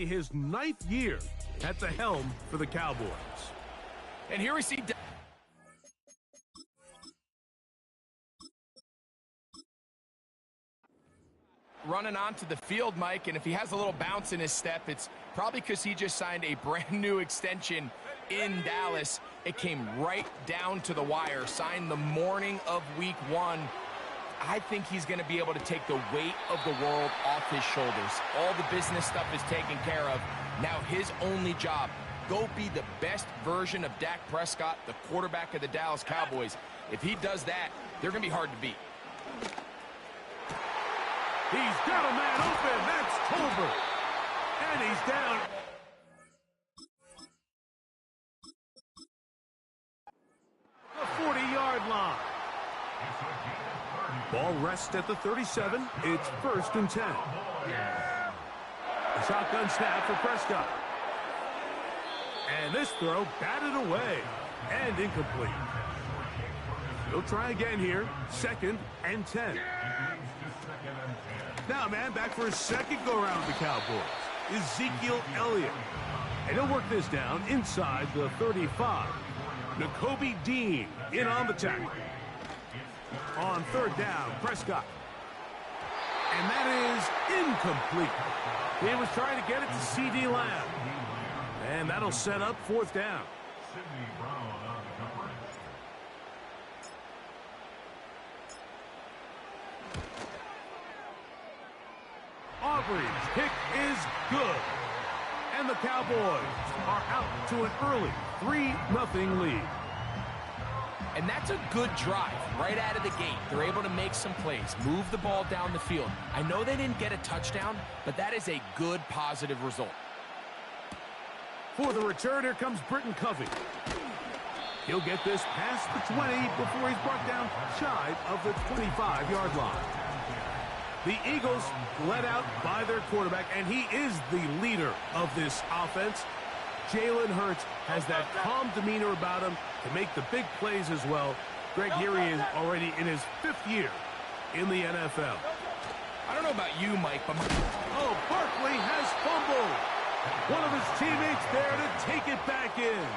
His ninth year at the helm for the Cowboys. And here we see running onto the field, Mike, and if he has a little bounce in his step, it's probably because he just signed a brand new extension in Dallas. It came right down to the wire, signed the morning of week 1. I think he's going to be able to take the weight of the world off his shoulders. All the business stuff is taken care of. Now his only job, go be the best version of Dak Prescott, the quarterback of the Dallas Cowboys. If he does that, they're going to be hard to beat. He's got a man open. That's Tolbert. And he's down. The 40-yard line. Ball rests at the 37. It's 1st and 10. A shotgun snap for Prescott. And this throw batted away and incomplete. He'll try again here. 2nd and 10. Now, man, back for his second go-around with the Cowboys. Ezekiel Elliott. And he'll work this down inside the 35. Nakobe Dean in on the tackle. On 3rd down, Prescott. And that is incomplete. He was trying to get it to C.D. Lamb. And that'll set up 4th down. Aubrey's kick is good. And the Cowboys are out to an early 3-0 lead. And that's a good drive right out of the gate. They're able to make some plays, move the ball down the field. I know they didn't get a touchdown, but that is a good, positive result. For the return, here comes Britton Covey. He'll get this past the 20 before he's brought down shy of the 25-yard line. The Eagles led out by their quarterback, and he is the leader of this offense. Jalen Hurts has that calm demeanor about him to make the big plays as well. Greg, here he is already in his 5th year in the NFL. I don't know about you, Mike, but... Oh, Barkley has fumbled. One of his teammates there to take it back in.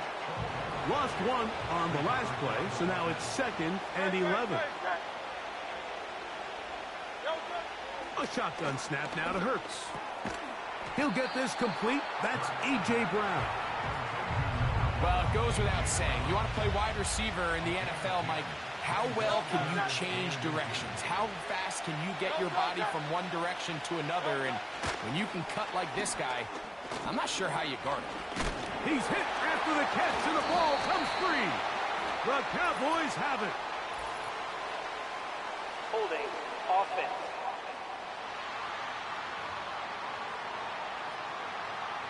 Lost one on the last play, so now it's 2nd and 11. A shotgun snap now to Hurts. He'll get this complete. That's A.J. Brown. Well, it goes without saying. You want to play wide receiver in the NFL, Mike, how well can you change directions? How fast can you get your body from one direction to another? And when you can cut like this guy, I'm not sure how you guard it. He's hit after the catch, and the ball comes free. The Cowboys have it. Holding offense.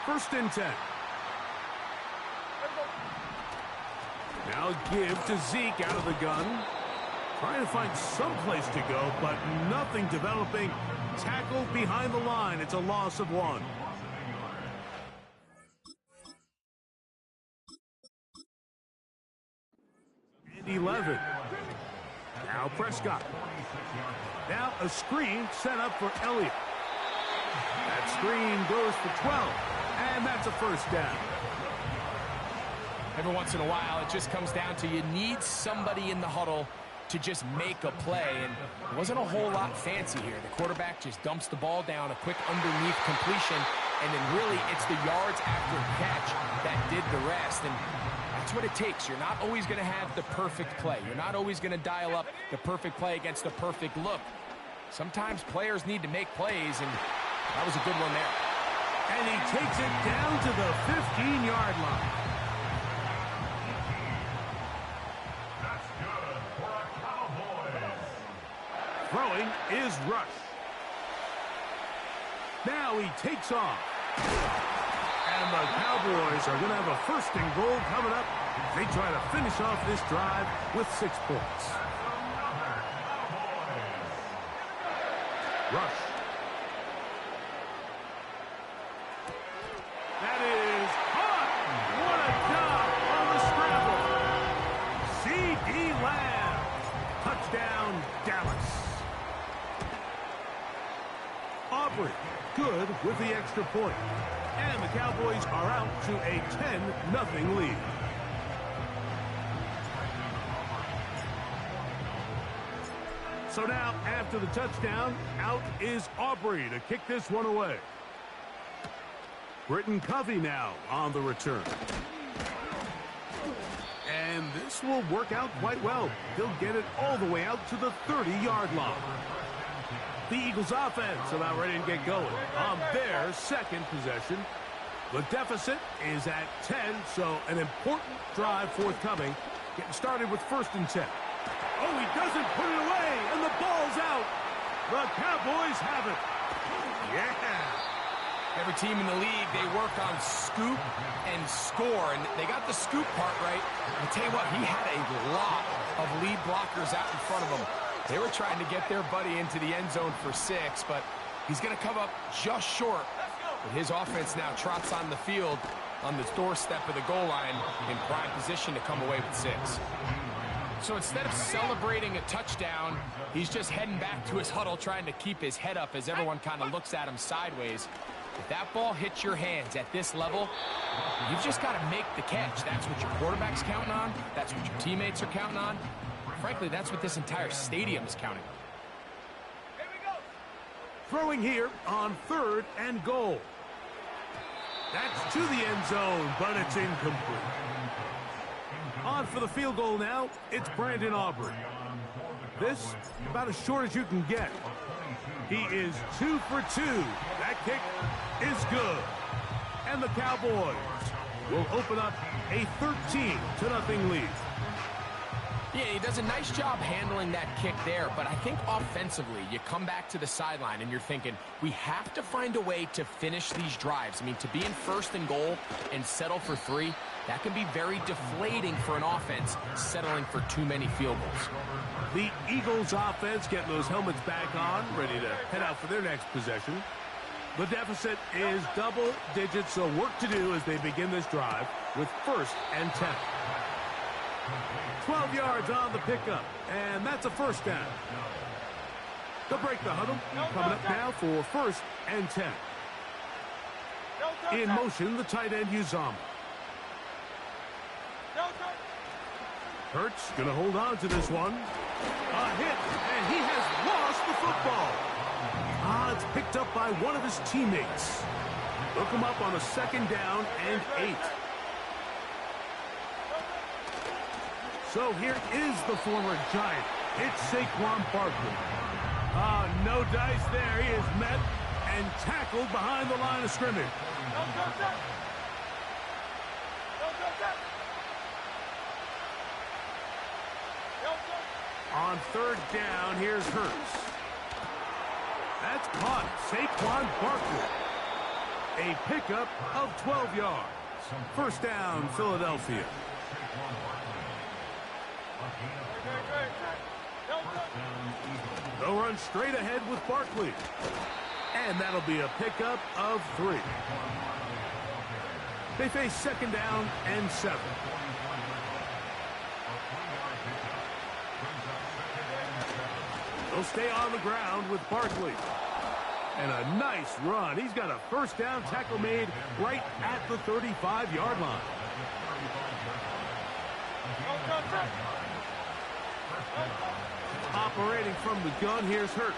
First and 10. Now give to Zeke out of the gun. Trying to find some place to go, but nothing developing. Tackled behind the line. It's a loss of 1. And 11. Now Prescott. Now a screen set up for Elliott. That screen goes for 12. And that's a 1st down. Every once in a while, it just comes down to you need somebody in the huddle to just make a play, and it wasn't a whole lot fancy here. The quarterback just dumps the ball down, a quick underneath completion, and then really it's the yards after catch that did the rest, and that's what it takes. You're not always going to have the perfect play. You're not always going to dial up the perfect play against the perfect look. Sometimes players need to make plays, and that was a good one there. And he takes it down to the 15-yard line. That's good for a Cowboys. Throwing is Rush. Now he takes off. And the Cowboys are going to have a 1st and goal coming up. They try to finish off this drive with 6 points. Rush. That is hot. What a job on the scramble. C.D. Lamb. Touchdown, Dallas. Aubrey, good with the extra point. And the Cowboys are out to a 10-0 lead. So now, after the touchdown, out is Aubrey to kick this one away. Britton Covey now on the return. And this will work out quite well. He'll get it all the way out to the 30-yard line. The Eagles offense about ready to get going on their second possession. The deficit is at 10, so an important drive forthcoming. Getting started with 1st and 10. Oh, he doesn't put it away, and the ball's out. The Cowboys have it. Yeah. Every team in the league, they work on scoop and score, and they got the scoop part right. I'll tell you what, he had a lot of lead blockers out in front of him. They were trying to get their buddy into the end zone for 6, but he's going to come up just short. But his offense now trots on the field on the doorstep of the goal line in prime position to come away with 6. So instead of celebrating a touchdown, he's just heading back to his huddle trying to keep his head up as everyone kind of looks at him sideways. If that ball hits your hands at this level, you've just got to make the catch. That's what your quarterback's counting on. That's what your teammates are counting on. Frankly, that's what this entire stadium is counting on. Here we go. Throwing here on 3rd and goal. That's to the end zone, but it's incomplete. On for the field goal now, it's Brandon Aubrey. This, about as short as you can get. He is 2 for 2. That kick is good. And the Cowboys will open up a 13-0 lead. Yeah, he does a nice job handling that kick there, but I think offensively, you come back to the sideline and you're thinking, we have to find a way to finish these drives. I mean, to be in 1st and goal and settle for 3, that can be very deflating for an offense, settling for too many field goals. The Eagles offense getting those helmets back on, ready to head out for their next possession. The deficit is double digits, so work to do as they begin this drive with 1st and 10. 12 yards on the pickup, and that's a 1st down. They'll break the huddle, coming up now for 1st and 10. In motion, the tight end Uzomah. Hurts going to hold on to this one. A hit, and he has lost the football. It's picked up by one of his teammates. Look him up on a 2nd down and 8. So here is the former Giant. It's Saquon Barkley. No dice there. He is met and tackled behind the line of scrimmage. On 3rd down, here's Hurts. That's caught. Saquon Barkley. A pickup of 12 yards. 1st down, Philadelphia. They'll run straight ahead with Barkley. And that'll be a pickup of 3. They face 2nd down and 7. They'll stay on the ground with Barkley. And a nice run. He's got a 1st down tackle made right at the 35-yard line. Operating from the gun, here's Hurts.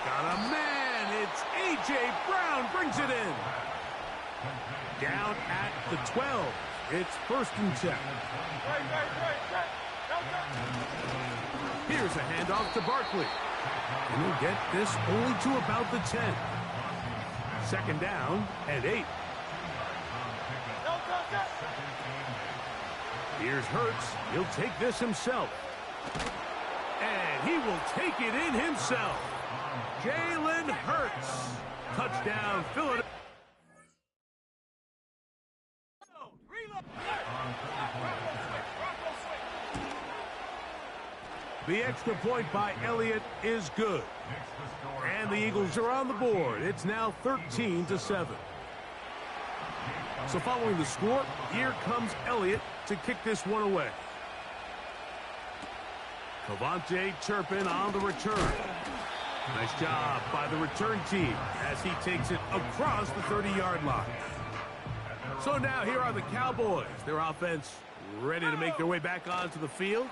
Got a man. It's A.J. Brown brings it in. Down at the 12. It's 1st and 10. Here's a handoff to Barkley. And he'll get this only to about the 10. 2nd down and 8. Here's Hurts. He'll take this himself. And he will take it in himself. Jalen Hurts. Touchdown, Philadelphia. The extra point by Elliott is good. And the Eagles are on the board. It's now 13-7. So following the score, here comes Elliott to kick this one away. KaVontae Turpin on the return. Nice job by the return team as he takes it across the 30-yard line. So now here are the Cowboys. Their offense ready to make their way back onto the field.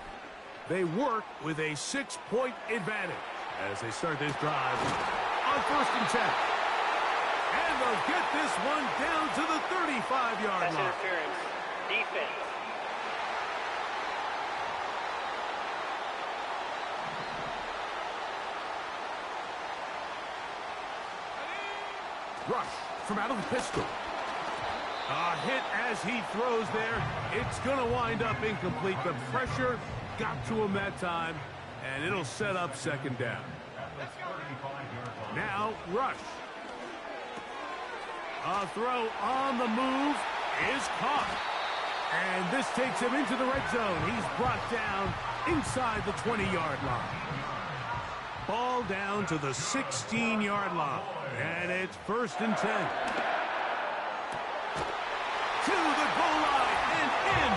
They work with a 6-point advantage as they start this drive on 1st and 10. And they'll get this one down to the 35-yard line. Pass interference. Defense. Rush from out of the pistol. A hit as he throws there. It's going to wind up incomplete. The pressure got to him that time, and it'll set up 2nd down. Now, Rush. A throw on the move is caught. And this takes him into the red zone. He's brought down inside the 20-yard line. Ball down to the 16-yard line. And it's 1st and 10. To the goal line and in.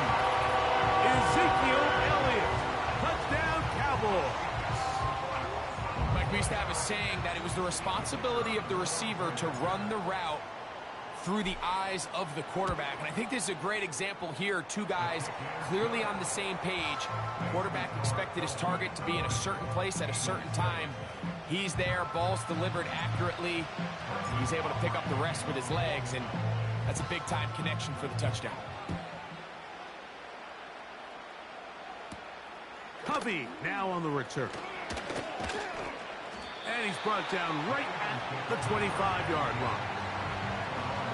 Ezekiel Elliott. Touchdown, Cowboys. Mike, we used to have a saying that it was the responsibility of the receiver to run the route through the eyes of the quarterback. And I think this is a great example here. Two guys clearly on the same page. Quarterback expected his target to be in a certain place at a certain time. He's there, ball's delivered accurately. He's able to pick up the rest with his legs, and that's a big-time connection for the touchdown. Covey now on the return. And he's brought down right at the 25-yard line.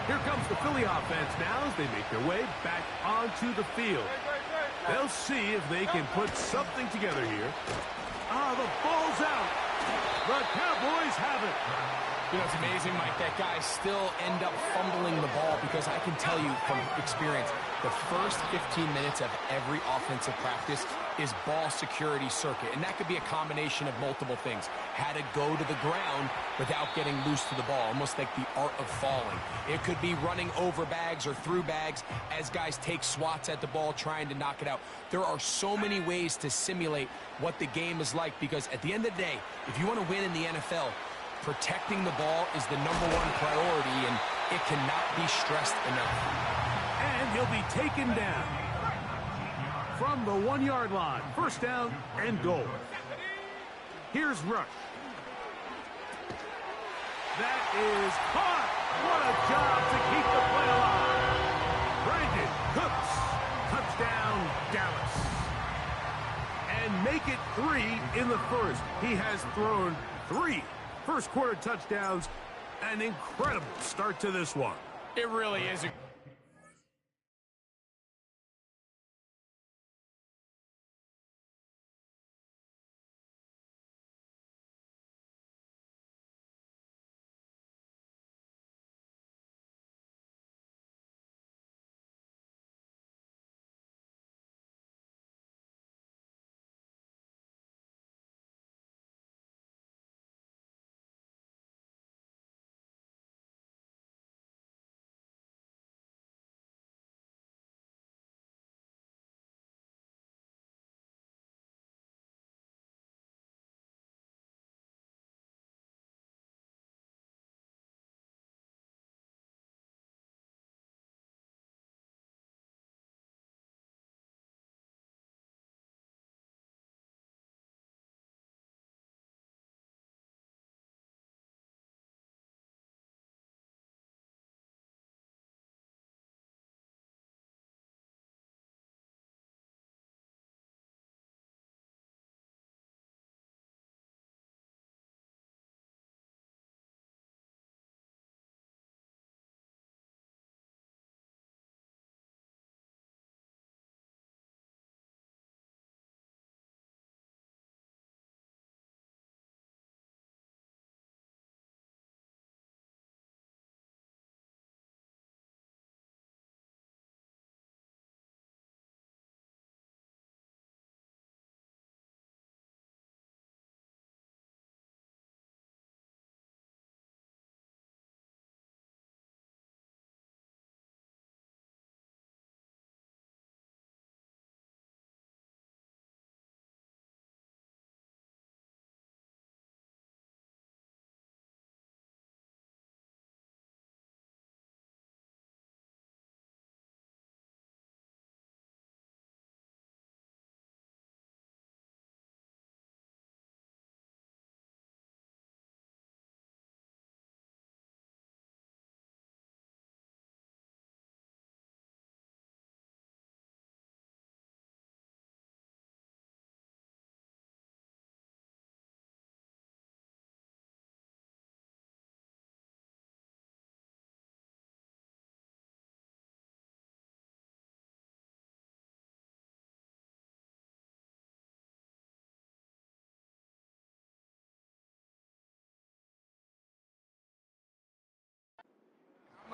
Here comes the Philly offense now as they make their way back onto the field. They'll see if they can put something together here. The ball's out. The Cowboys have it. You know, it's amazing, Mike, that guys still end up fumbling the ball because I can tell you from experience, the first 15 minutes of every offensive practice is ball security circuit. And that could be a combination of multiple things. How to go to the ground without getting loose to the ball, almost like the art of falling. It could be running over bags or through bags as guys take swats at the ball trying to knock it out. There are so many ways to simulate what the game is like because at the end of the day, if you want to win in the NFL, protecting the ball is the #1 priority, and it cannot be stressed enough. And he'll be taken down from the 1-yard line. 1st down and goal. Here's Rush. That is caught. What a job to keep the play alive. Brandon Cooks. Touchdown, Dallas. And make it 3 in the first. He has thrown 3 first-quarter touchdowns. An incredible start to this one. It really is a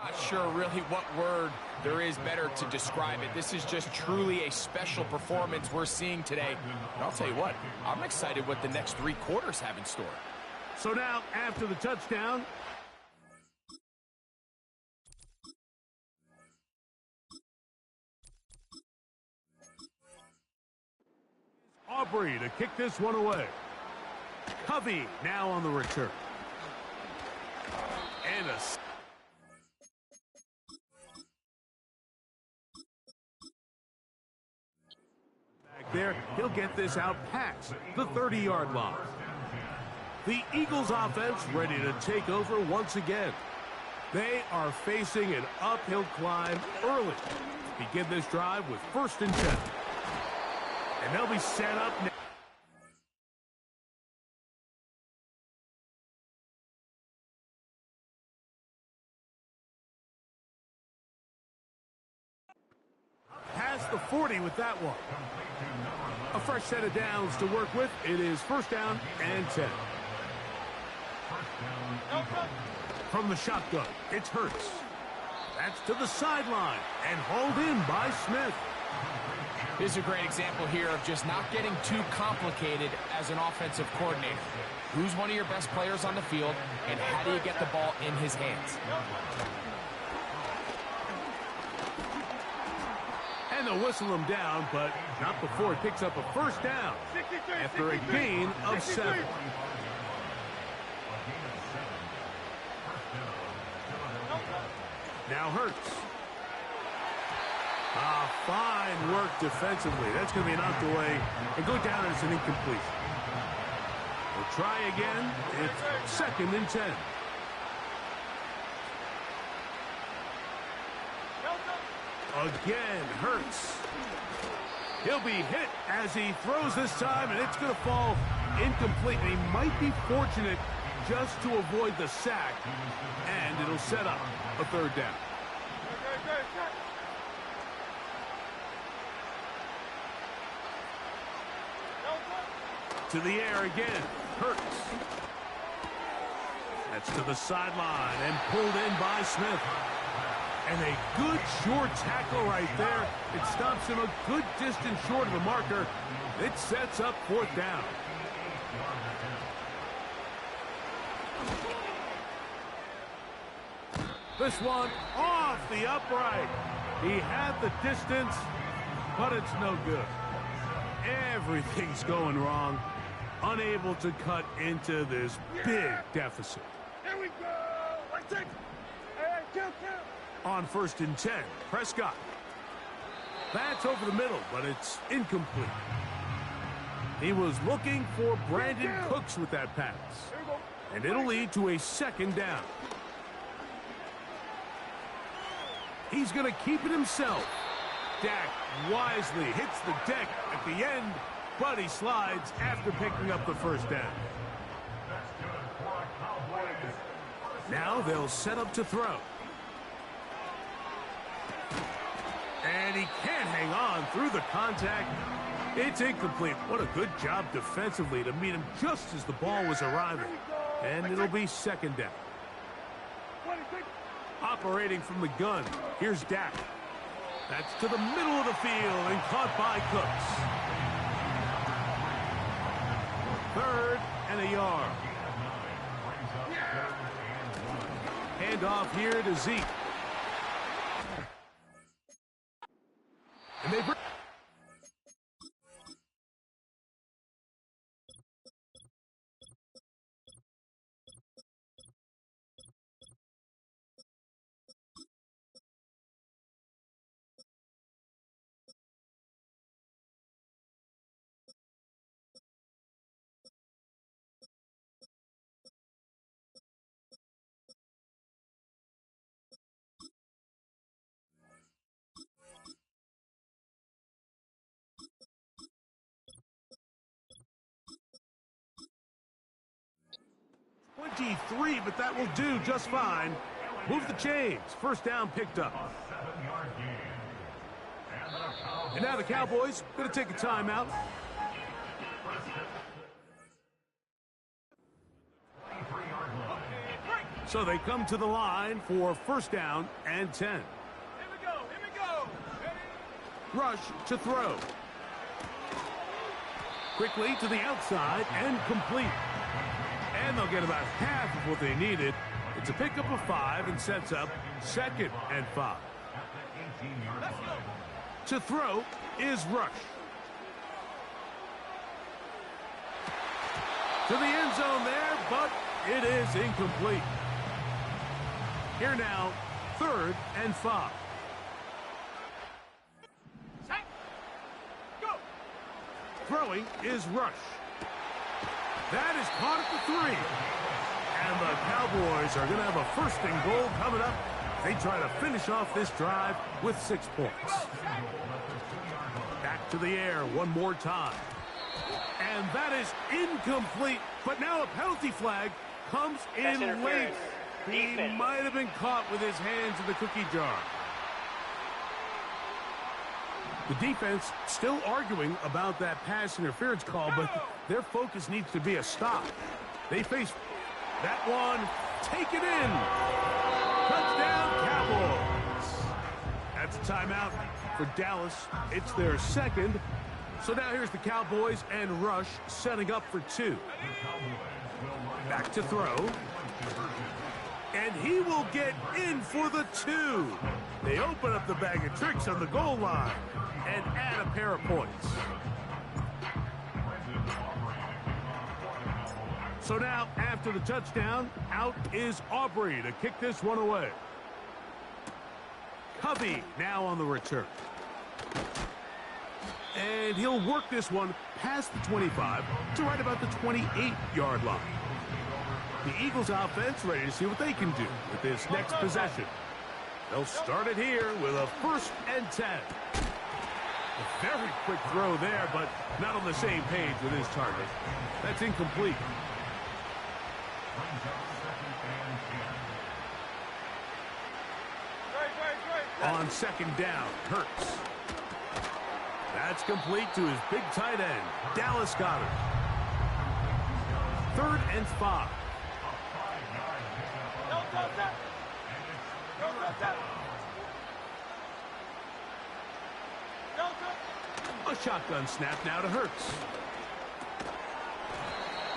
Not sure really what word there is better to describe it. This is just truly a special performance we're seeing today. And I'll tell you what, I'm excited what the next 3 quarters have in store. So now, after the touchdown, Aubrey to kick this one away. Covey now on the return. And a back there, he'll get this out past the 30-yard line. The Eagles offense ready to take over once again. They are facing an uphill climb early to begin this drive with 1st and 10. And they'll be set up now. Past the 40 with that one. A fresh set of downs to work with. It is 1st down and 10. From the shotgun, it's Hurts. That's to the sideline and hauled in by Smith. This is a great example here of just not getting too complicated as an offensive coordinator. Who's one of your best players on the field, and how do you get the ball in his hands? And they'll whistle him down, but not before he picks up a 1st down after a gain of 7. Now Hurts. Fine work defensively. That's going to be knocked away and go down as an incompletion. We'll try again. It's 2nd and 10. Again, Hurts. He'll be hit as he throws this time, and it's going to fall incomplete. He might be fortunate just to avoid the sack, and it'll set up a 3rd down. To the air again, Hurts. That's to the sideline and pulled in by Smith. And a good short tackle right there. It stops him a good distance short of the marker. It sets up 4th down. This one off the upright. He had the distance, but it's no good. Everything's going wrong. Unable to cut into this big deficit. Here we go. 1 second. Count. On 1st and 10, Prescott. That's over the middle, but it's incomplete. He was looking for Brandon Cooks with that pass. And it'll lead to a 2nd down. He's going to keep it himself. Dak wisely hits the deck at the end, but he slides after picking up the 1st down. Now they'll set up to throw. And he can't hang on through the contact. It's incomplete. What a good job defensively to meet him just as the ball was arriving. And it'll be 2nd down. Operating from the gun, here's Dak. That's to the middle of the field and caught by Cooks. 3rd and a yard. Hand off here to Zeke. And they bring .23, but that will do just fine. Move the chains. 1st down picked up. And now the Cowboys going to take a timeout. So they come to the line for first down and 10. Here we go. Here we go. Ready? Rush to throw. Quickly to the outside and complete. And they'll get about half of what they needed. It's a pickup of 5 and sets up 2nd and 5. To throw is Rush. To the end zone there, but it is incomplete. Here now, 3rd and 5. Set. Go. Throwing is Rush. That is caught at the 3. And the Cowboys are going to have a 1st and goal coming up. They try to finish off this drive with 6 points. Back to the air one more time. And that is incomplete. But now a penalty flag comes Pass in late. interference. He Defense. might have been caught with his hands in the cookie jar. The defense still arguing about that pass interference call, but their focus needs to be a stop. They face that one. Take it in. Touchdown, Cowboys. That's a timeout for Dallas. It's their 2nd. So now here's the Cowboys and Rush setting up for 2. Back to throw. And he will get in for the 2. They open up the bag of tricks on the goal line and add a pair of points. So now, after the touchdown, out is Aubrey to kick this one away. Covey now on the return. And he'll work this one past the 25 to right about the 28-yard line. The Eagles offense ready to see what they can do with this next possession. They'll start it here with a 1st and 10. A very quick throw there, but not on the same page with his target. That's incomplete. On 2nd down, Hurts. That's complete to his big tight end, Dallas Goedert. 3rd and 5. A shotgun snap now to Hurts.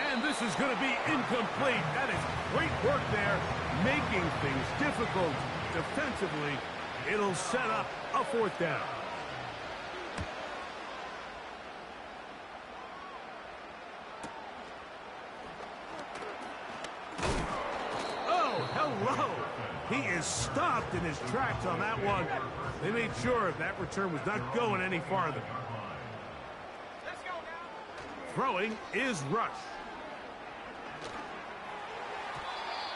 And this is going to be incomplete. That is great work there, making things difficult defensively. It'll set up a 4th down. Oh, hello. He is stopped in his tracks on that one. They made sure that return was not going any farther. Let's go now. Throwing is Rush.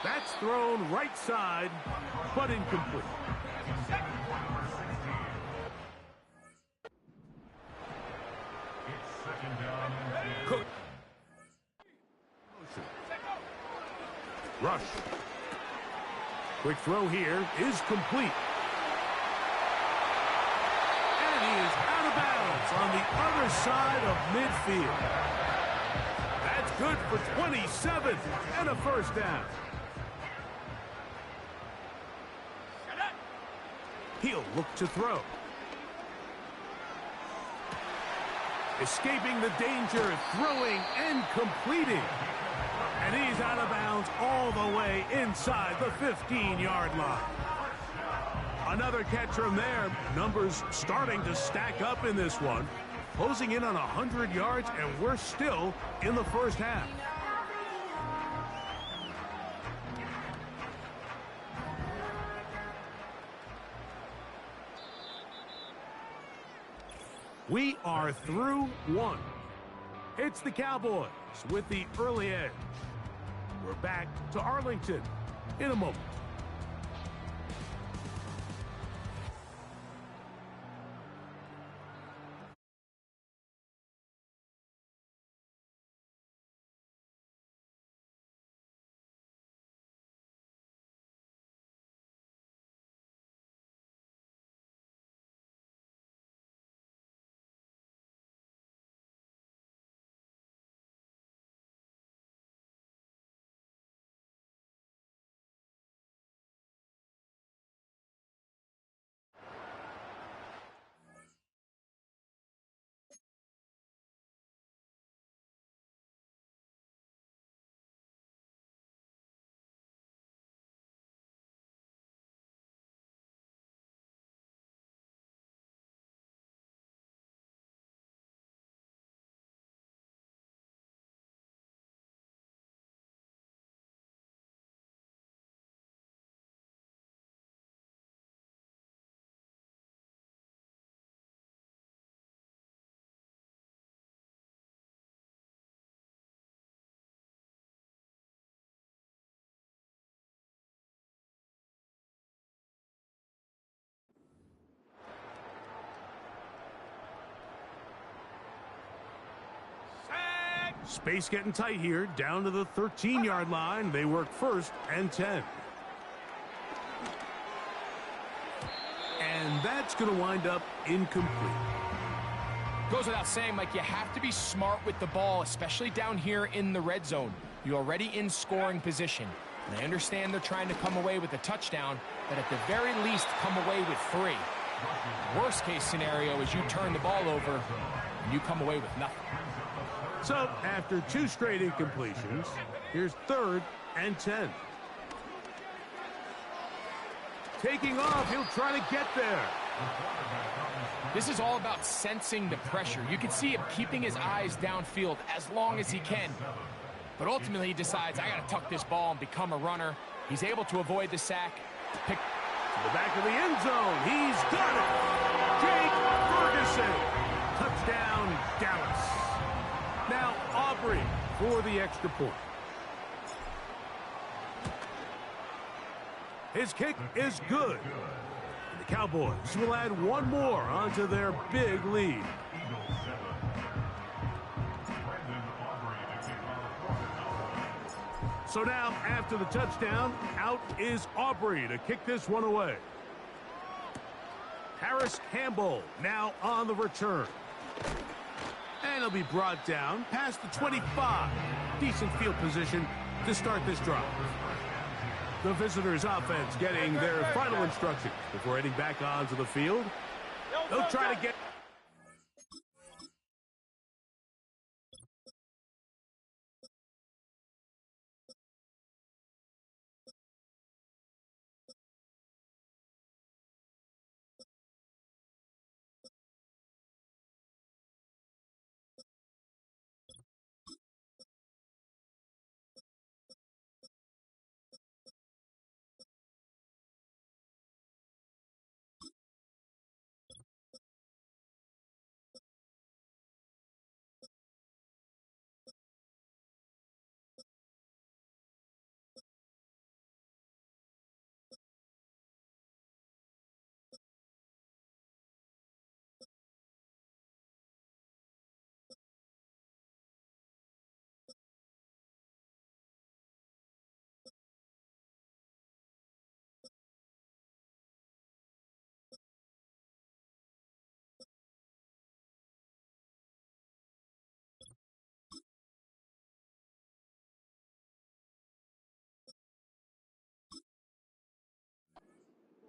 That's thrown right side, but incomplete. Cook. Rush. Quick throw here is complete. And he is out of bounds on the other side of midfield. That's good for 27 and a 1st down. He'll look to throw. Escaping the danger, throwing and completing. And he's out of bounds all the way inside the 15-yard line. Another catch from there. Numbers starting to stack up in this one. Closing in on 100 yards, and we're still in the 1st half. We are through 1. It's the Cowboys with the early edge. We're back to Arlington in a moment. Space getting tight here, down to the 13-yard line. They work 1st and 10. And that's going to wind up incomplete. Goes without saying, Mike, you have to be smart with the ball, especially down here in the red zone. You're already in scoring position. And I understand they're trying to come away with a touchdown, but at the very least, come away with 3. Worst case scenario is you turn the ball over and you come away with nothing. So after 2 straight incompletions, here's 3rd and 10. Taking off, he'll try to get there. This is all about sensing the pressure. You can see him keeping his eyes downfield as long as he can. But ultimately he decides, I got to tuck this ball and become a runner. He's able to avoid the sack. To the back of the end zone. He's done it. Jake Ferguson. Touchdown, Dallas. Now Aubrey for the extra point. His kick is good. And the Cowboys will add 1 more onto their big lead. So now, after the touchdown, out is Aubrey to kick this one away. Harris Campbell now on the return. And he'll be brought down past the 25. Decent field position to start this drive. The visitors' offense getting their final instructions before heading back onto the field. They'll try to get...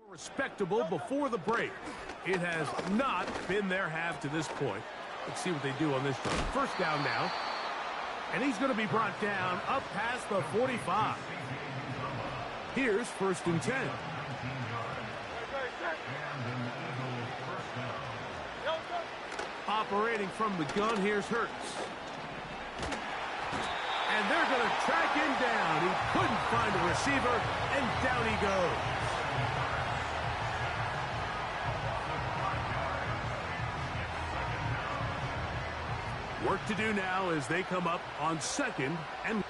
Respectable before the break. It has not been their half to this point. Let's see what they do on this drive. 1st down now. And he's going to be brought down up past the 45. Here's 1st and 10. Operating from the gun, here's Hurts. And they're going to track him down. He couldn't find a receiver, and down he goes. Work to do now as they come up on 2nd and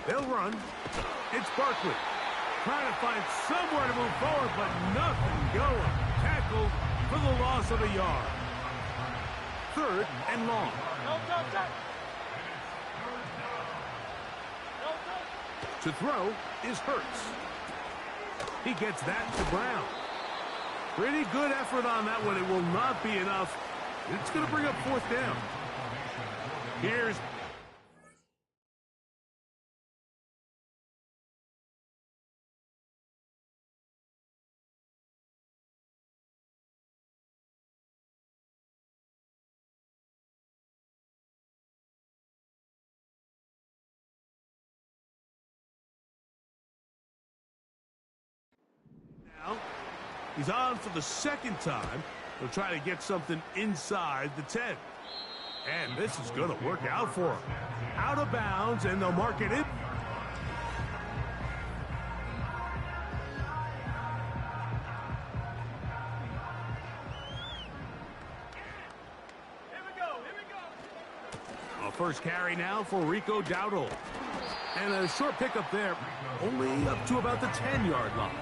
They'll run. It's Barkley. Trying to find somewhere to move forward, but nothing going. Tackled for the loss of a yard. 3rd and long. To throw is Hurts. He gets that to Brown. Pretty good effort on that one. It will not be enough. It's going to bring up 4th down. Here's now. He's on for the 2nd time. He'll try to get something inside the 10. And this is going to work out for him. Out of bounds, and they'll mark it in. A first carry now for Rico Dowdle. And a short pickup there, only up to about the 10-yard line.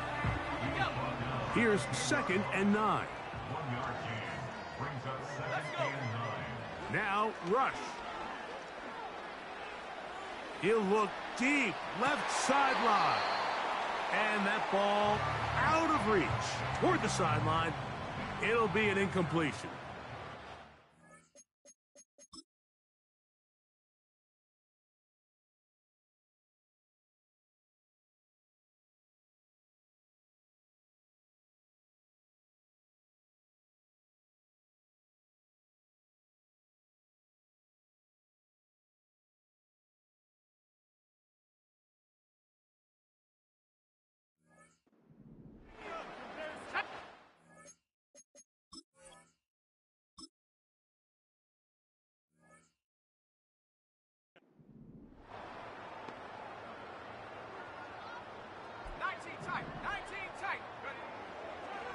Here's 2nd and 9. Now, Rush. He'll look deep, left sideline. And that ball out of reach toward the sideline. It'll be an incompletion.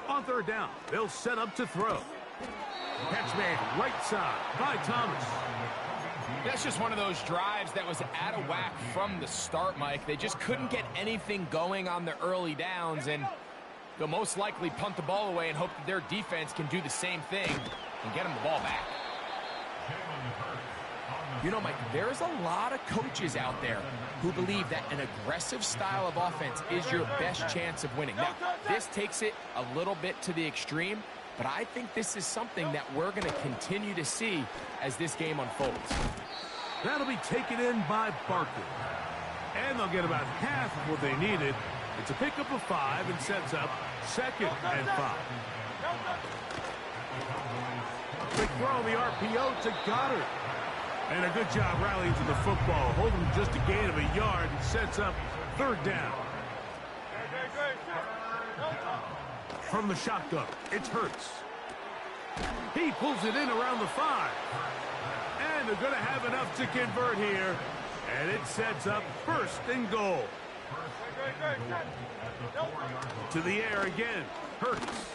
On 3rd down, they'll set up to throw. Catch made right side by Thomas. That's just one of those drives that was out of whack from the start, Mike. They just couldn't get anything going on the early downs, and they'll most likely punt the ball away and hope that their defense can do the same thing and get them the ball back. You know, Mike, there's a lot of coaches out there who believe that an aggressive style of offense is your best chance of winning. Now, this takes it a little bit to the extreme, but I think this is something that we're going to continue to see as this game unfolds. That'll be taken in by Barkley. And they'll get about half of what they needed. It's a pickup of 5 and sets up 2nd and 5. Quick throw on the RPO to Goddard. And a good job rallying to the football. Holding just a gain of a yard and sets up 3rd down. From the shotgun, it's Hurts. He pulls it in around the 5. And they're going to have enough to convert here. And it sets up 1st and goal. To the air again, Hurts.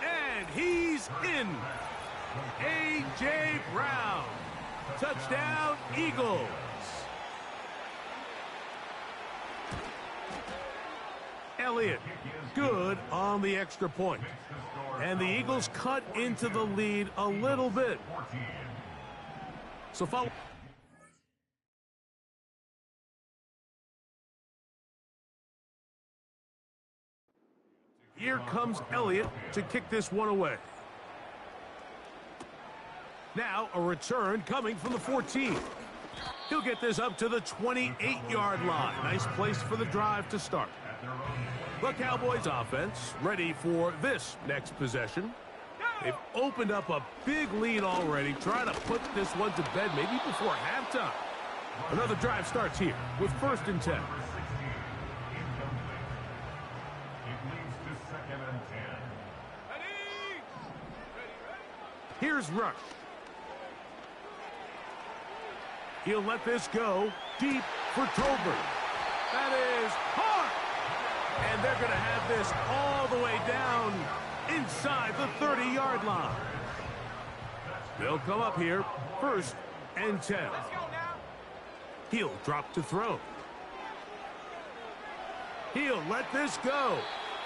And he's in. A.J. Brown. Touchdown, Eagles. Elliott, good on the extra point. And the Eagles cut into the lead a little bit. So follow. Here comes Elliott to kick this one away. Now a return coming from the 14. He'll get this up to the 28-yard line. Nice place for the drive to start. The Cowboys offense ready for this next possession. They've opened up a big lead already, trying to put this one to bed maybe before halftime. Another drive starts here with 1st and 10. Here's Rush. He'll let this go deep for Tolbert. That is hard. And they're going to have this all the way down inside the 30-yard line. They'll come up here 1st and 10. He'll drop to throw. He'll let this go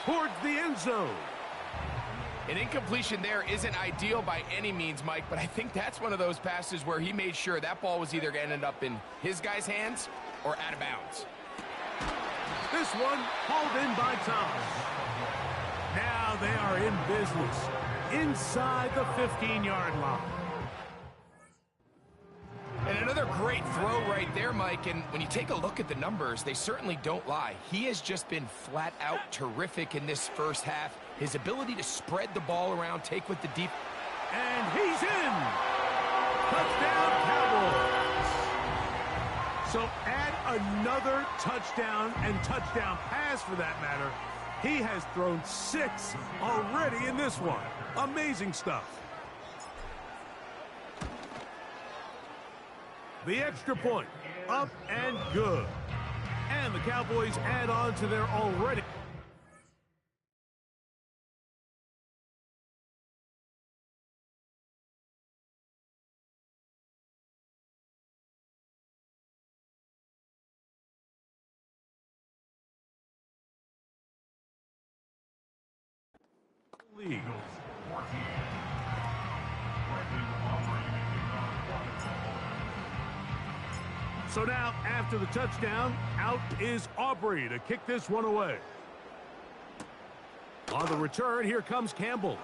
towards the end zone. An incompletion there isn't ideal by any means, Mike, but I think that's one of those passes where he made sure that ball was either going to end up in his guy's hands or out of bounds. This one hauled in by Thomas. Now they are in business inside the 15-yard line. And another great throw right there, Mike, and when you take a look at the numbers, they certainly don't lie. He has just been flat out terrific in this first half. His ability to spread the ball around, take with the deep. And he's in! Touchdown, Cowboys! So add another touchdown and touchdown pass for that matter. He has thrown 6 already in this one. Amazing stuff. The extra point, up and good. And the Cowboys add on to their already... lead. So now, after the touchdown, out is Aubrey to kick this one away. On the return, here comes Campbell.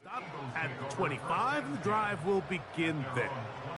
Stop at the 25, the drive will begin there.